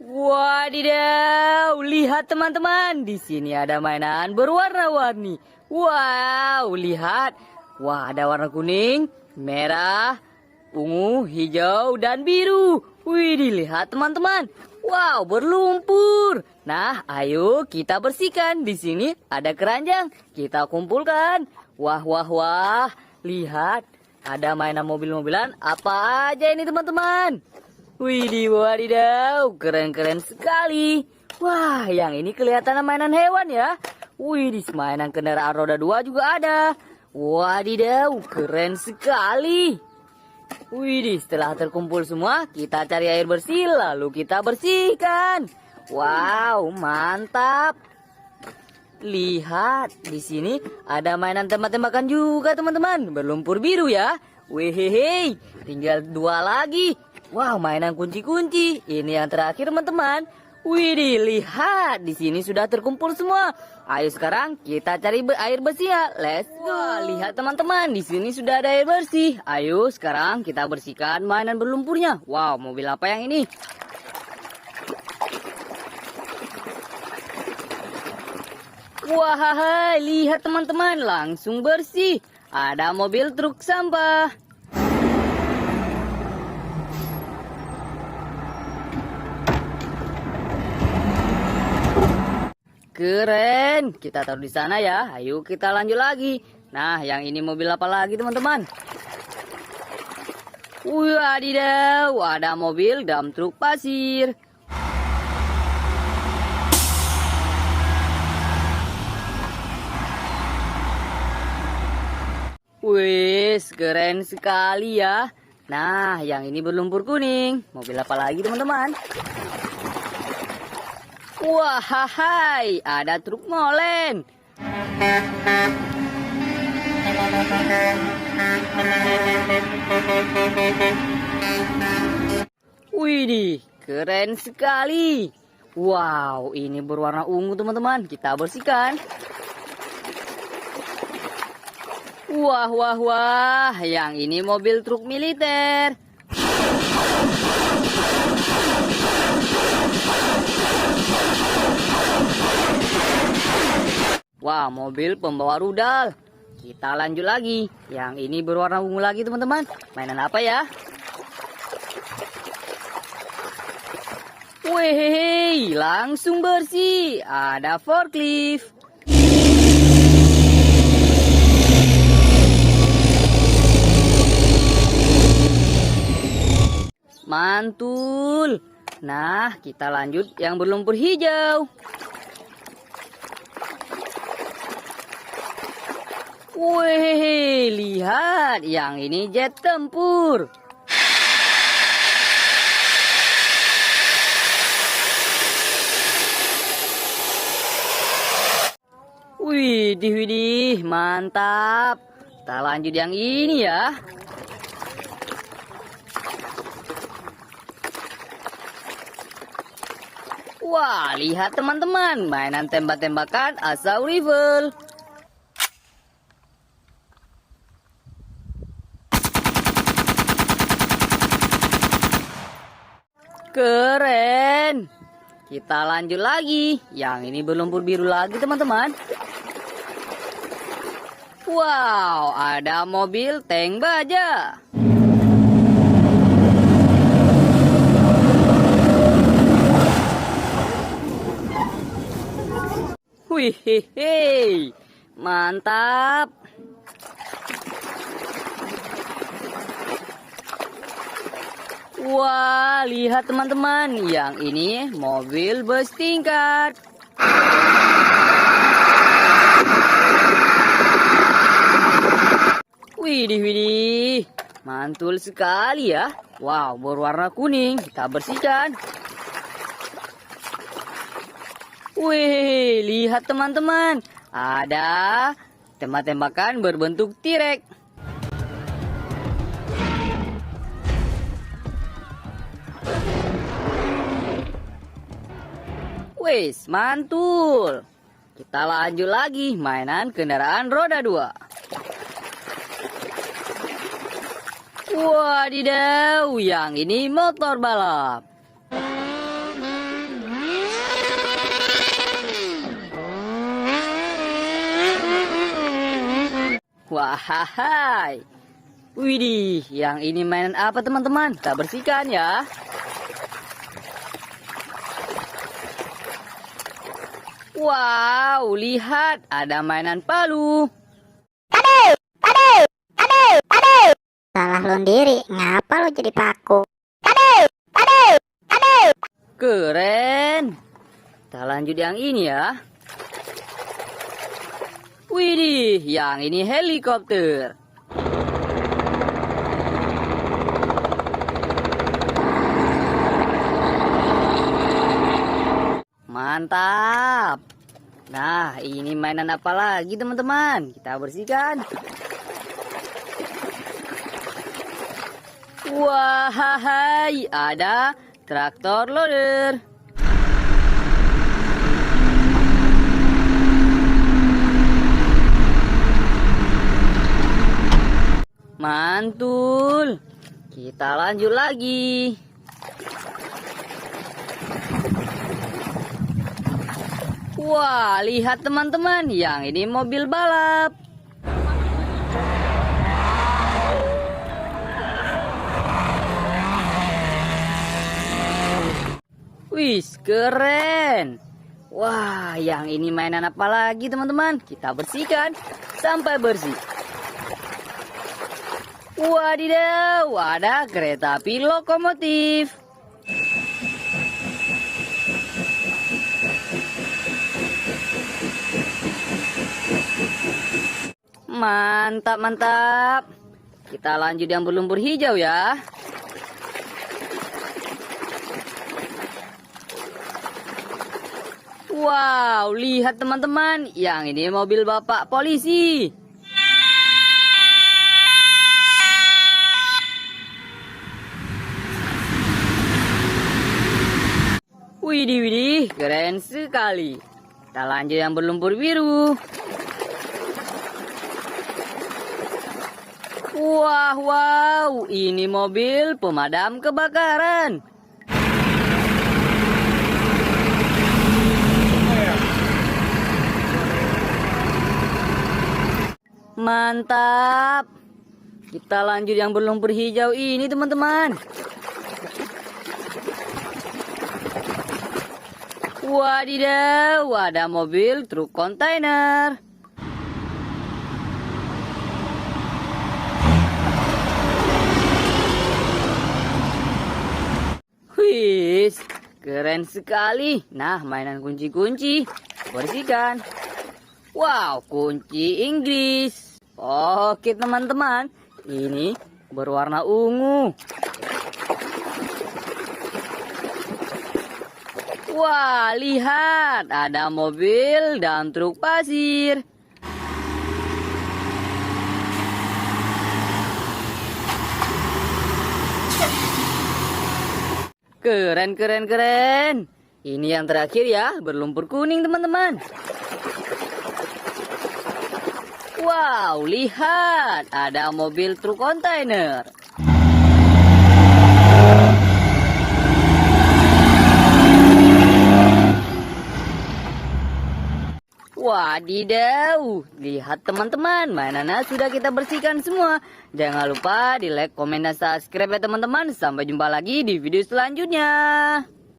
Wadidaw, lihat teman-teman, di sini ada mainan berwarna-warni. Wow, lihat. Wah, ada warna kuning, merah, ungu, hijau, dan biru. Wih, dilihat teman-teman. Wow, berlumpur. Nah, ayo kita bersihkan. Di sini ada keranjang. Kita kumpulkan. Wah, wah, wah. Lihat, ada mainan mobil-mobilan. Apa aja ini teman-teman? Widih, wadidaw, keren-keren sekali. Wah, yang ini kelihatan mainan hewan ya. Widih, mainan kendaraan roda 2 juga ada. Wadidaw, keren sekali. Widih, setelah terkumpul semua, kita cari air bersih lalu kita bersihkan. Wow, mantap. Lihat, di sini ada mainan tembak-tembakan juga teman-teman. Berlumpur biru ya. Wehehe, tinggal 2 lagi. Wow, mainan kunci-kunci. Ini yang terakhir teman-teman. Widih, lihat, di sini sudah terkumpul semua. Ayo sekarang kita cari air bersih ya. Let's go. Lihat teman-teman, di sini sudah ada air bersih. Ayo sekarang kita bersihkan mainan berlumpurnya. Wow, mobil apa yang ini? Wah, lihat teman-teman, langsung bersih. Ada mobil truk sampah. Keren, kita taruh di sana ya. Ayo kita lanjut lagi. Nah, yang ini mobil apa lagi teman-teman? Wadidaw, ada mobil dump truk pasir. Wih, keren sekali ya. Nah, yang ini berlumpur kuning. Mobil apa lagi teman-teman? Wah, hai, ada truk molen. Widih, keren sekali. Wow, ini berwarna ungu teman-teman. Kita bersihkan. Wah, wah, wah, yang ini mobil truk militer. Wah, mobil pembawa rudal. Kita lanjut lagi. Yang ini berwarna ungu lagi teman-teman. Mainan apa ya? Wih, langsung bersih. Ada forklift. Mantul. Nah, kita lanjut yang berlumpur hijau. Wih, lihat, yang ini jet tempur. Widih, widih, mantap. Kita lanjut yang ini ya. Wah, lihat teman-teman, mainan tembak-tembakan assault rifle. Keren. Kita lanjut lagi. Yang ini berlumpur biru lagi teman-teman. Wow, ada mobil tank baja. Wih, mantap. Wah, lihat teman-teman, yang ini mobil bus tingkat. Widih, widih, mantul sekali ya. Wow, berwarna kuning, kita bersihkan. Wih, lihat teman-teman, ada tembak-tembakan berbentuk T-Rex. Wis, mantul. Kita lanjut lagi mainan kendaraan roda 2. Wadidaw, yang ini motor balap. Wahai. Widih, yang ini mainan apa teman-teman? Kita bersihkan ya. Wow, lihat ada mainan palu. Salah lo sendiri, ngapa lo jadi paku? Keren. Kita lanjut yang ini ya. Widih, yang ini helikopter. Mantap. Nah, ini mainan apa lagi teman-teman? Kita bersihkan. Wahai, ada traktor loader. Mantul. Kita lanjut lagi. Wah, lihat teman-teman, yang ini mobil balap. Wis, keren. Wah, yang ini mainan apa lagi teman-teman? Kita bersihkan sampai bersih. Wadidaw, ada kereta api lokomotif. Mantap, mantap. Kita lanjut yang berlumpur hijau ya. Wow, lihat teman-teman, yang ini mobil bapak polisi. Widih, widih, keren sekali. Kita lanjut yang berlumpur biru. Wah, wow, ini mobil pemadam kebakaran. Mantap. Kita lanjut yang berlumpur hijau ini teman-teman. Wadidaw, ada mobil truk kontainer. Wih, keren sekali. Nah, mainan kunci-kunci. Bersihkan. Wow, kunci Inggris. Oke teman-teman, ini berwarna ungu. Wah, lihat, ada mobil dan truk pasir. Keren, keren, keren. Ini yang terakhir ya, berlumpur kuning teman-teman. Wow, lihat, ada mobil truk kontainer. Wadidaw, lihat teman-teman, mainannya sudah kita bersihkan semua. Jangan lupa di like, komen, dan subscribe ya teman-teman. Sampai jumpa lagi di video selanjutnya.